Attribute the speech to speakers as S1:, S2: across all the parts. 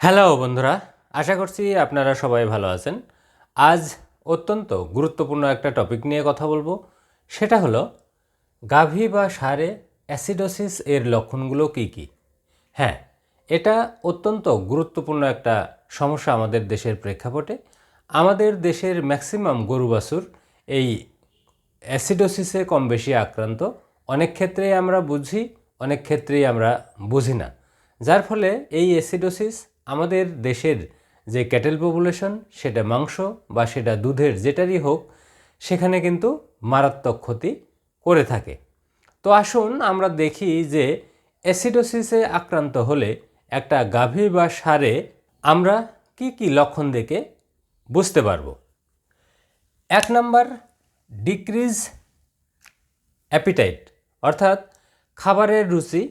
S1: Hello বন্ধুরা, আশা করছি আপনারা সবাই ভালো আছেন। আজ অত্যন্ত গুরুত্বপূর্ণ একটা টপিক নিয়ে কথা বলবো। সেটা হলো গাভী বা ষাঁড়ে অ্যাসিডোসিস এর লক্ষণগুলো কী কী। হ্যাঁ, এটা অত্যন্ত গুরুত্বপূর্ণ একটা সমস্যা আমাদের দেশের প্রেক্ষাপটে। আমাদের দেশের ম্যাক্সিমাম গরু বাছুর এই অ্যাসিডোসিসে কম বেশি আক্রান্ত। অনেক ক্ষেত্রেই আমরা বুঝি, অনেক ক্ষেত্রেই আমরা বুঝি না, যার ফলে এই অ্যাসিডোসিস আমাদের দেশের যে ক্যাটেল পপুলেশন, সেটা মাংস বা সেটা দুধের যেটারই হোক, সেখানে কিন্তু মারাত্মক ক্ষতি করে থাকে। তো আসুন আমরা দেখি যে অ্যাসিডোসিসে আক্রান্ত হলে একটা গাভী বা ষাঁড়ে আমরা কি কি লক্ষণ দেখে বুঝতে পারবো। 1 নাম্বার, ডিক্রিজ অ্যাপিটাইট, অর্থাৎ খাবারের রুচি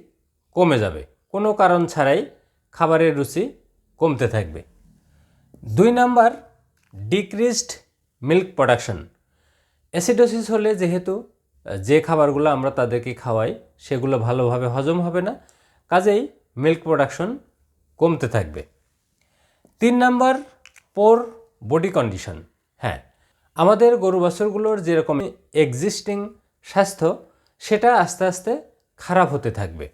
S1: কমে যাবে, কোনো কারণ ছাড়াই খাবারের রুচি কমতে থাকবে। 2 number, decreased milk production. Acidosis হলে যেহেতু যে খাবারগুলো আমরা তাদেরকে খাওয়াই সেগুলো ভালোভাবে হজম হবে না, কাজেই মিল্ক প্রোডাকশন কমতে থাকবে। 3 নাম্বার, পোর বডি কন্ডিশন। হ্যাঁ, আমাদের গরু বাছুরগুলোর যেরকম এক্সিস্টিং স্বাস্থ্য, সেটা আস্তে আস্তে খারাপ হতে থাকবে।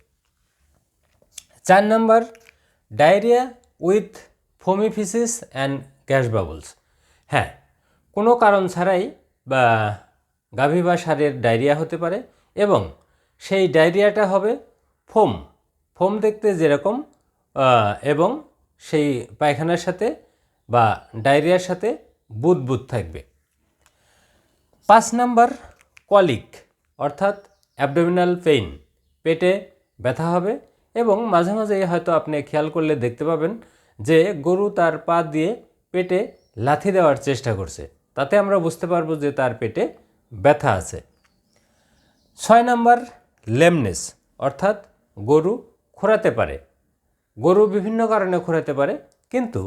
S1: 4 number, diarrhoea with foamy faeces and gas bubbles. হ্যাঁ, কোনো কারণ ছাড়াই বা গাভী বা ষাঁড়ের ডায়রিয়া হতে পারে এবং সেই ডায়রিয়াটা হবে ফোম ফোম দেখতে যেরকম, এবং সেই পায়খানার সাথে বা ডায়রিয়ার সাথে বুদবুদ থাকবে। 5 নাম্বার, কলিক, অর্থাৎ অ্যাবডোমিনাল পেইন, পেটে ব্যথা হবে এবং মাঝে মাঝে হয়তো আপনি খেয়াল করলে দেখতে পাবেন যে গরু তার পা দিয়ে পেটে লাথি দেওয়ার চেষ্টা করছে, তাতে আমরা বুঝতে পারবো যে তার পেটে ব্যথা আছে। 6 নাম্বার, লেমনেস, অর্থাৎ গরু খোঁড়াতে পারে। গরু বিভিন্ন কারণে খোঁড়াতে পারে, কিন্তু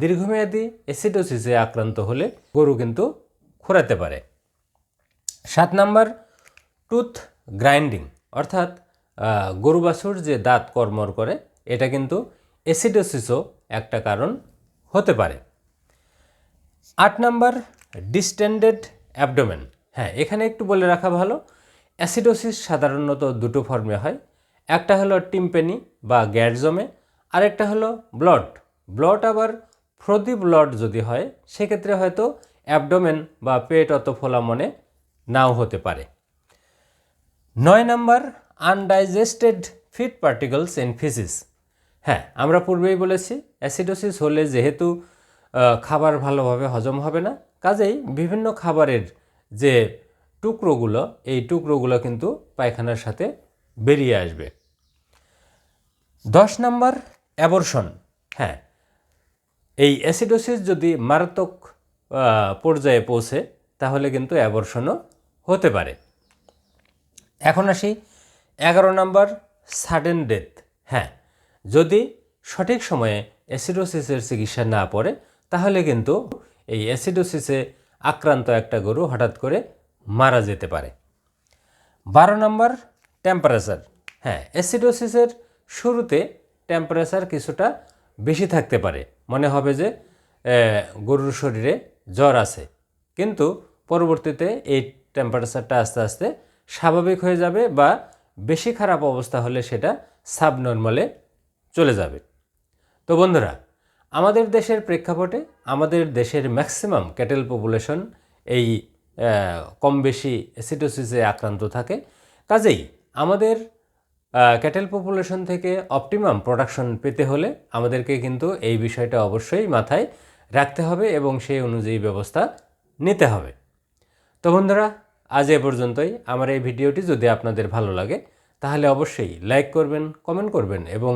S1: দীর্ঘমেয়াদী অ্যাসিডোসিসে আক্রান্ত হলে গরু কিন্তু খোঁড়াতে পারে। 7 নাম্বার, টুথ গ্রাইন্ডিং, অর্থাৎ গরু বাছুর যে দাঁত কড়মড় করে, এটা কিন্তু অ্যাসিডোসিসও একটা কারণ হতে পারে। 8 নাম্বার, ডিস্টেন্ডেড অ্যাবডোমেন। হ্যাঁ, এখানে একটু বলে রাখা ভালো, অ্যাসিডোসিস সাধারণত দুটো ফর্মে হয়। একটা হলো টিম্পেনি বা গ্যাট জমে, আরেকটা হলো ব্লট। ব্লট আবার ফ্রোদি ব্লট যদি হয়, সেক্ষেত্রে হয়তো অ্যাবডোমেন বা পেট অত ফোলা মনে নাও হতে পারে। 9 number, undigested feed particles in faeces. হ্যাঁ, আমরা পূর্বেই বলেছি অ্যাসিডোসিস হলে যেহেতু খাবার ভালোভাবে হজম হবে না, কাজেই বিভিন্ন খাবারের যে টুকরোগুলো, এই টুকরোগুলো কিন্তু পায়খানার সাথে বেরিয়ে আসবে। 10 নাম্বার, অ্যাবর্শন। হ্যাঁ, এই অ্যাসিডোসিস যদি মারাত্মক পর্যায়ে পৌঁছে, তাহলে কিন্তু অ্যাবর্শনও হতে পারে। এখন আসি 11 নাম্বার, সাডেন ডেথ। হ্যাঁ, যদি সঠিক সময়ে অ্যাসিডোসিসের চিকিৎসা না পড়ে, তাহলে কিন্তু এই অ্যাসিডোসিসে আক্রান্ত একটা গরু হঠাৎ করে মারা যেতে পারে। 12 নাম্বার, টেম্পারেচার। হ্যাঁ, অ্যাসিডোসিসের শুরুতে টেম্পারেচার কিছুটা বেশি থাকতে পারে, মনে হবে যে গরুর শরীরে জ্বর আছে, কিন্তু পরবর্তীতে এই টেম্পারেচারটা আস্তে আস্তে স্বাভাবিক হয়ে যাবে বা বেশি খারাপ অবস্থা হলে সেটা সাবনর্মালে চলে যাবে। তো বন্ধুরা, আমাদের দেশের প্রেক্ষাপটে আমাদের দেশের ম্যাক্সিমাম ক্যাটেল পপুলেশন এই কম বেশি অ্যাসিডোসিসে আক্রান্ত থাকে, কাজেই আমাদের ক্যাটেল পপুলেশন থেকে অপটিমাম প্রোডাকশন পেতে হলে আমাদেরকে কিন্তু এই বিষয়টা অবশ্যই মাথায় রাখতে হবে এবং সেই অনুযায়ী ব্যবস্থা নিতে হবে। তো বন্ধুরা, আজ এ পর্যন্তই। আমার এই ভিডিওটি যদি আপনাদের ভালো লাগে, তাহলে অবশ্যই লাইক করবেন, কমেন্ট করবেন এবং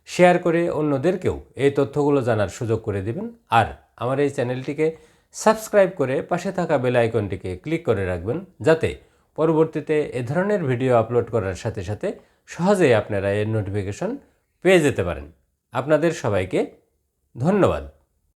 S1: শেয়ার করে অন্যদেরকেও এই তথ্যগুলো জানার সুযোগ করে দিবেন। আর আমার এই চ্যানেলটিকে সাবস্ক্রাইব করে পাশে থাকা বেল আইকনটিকে ক্লিক করে রাখবেন, যাতে পরবর্তীতে এ ধরনের ভিডিও আপলোড করার সাথে সাথে সহজেই আপনারা এর নোটিফিকেশন পেয়ে যেতে পারেন। আপনাদের সবাইকে ধন্যবাদ।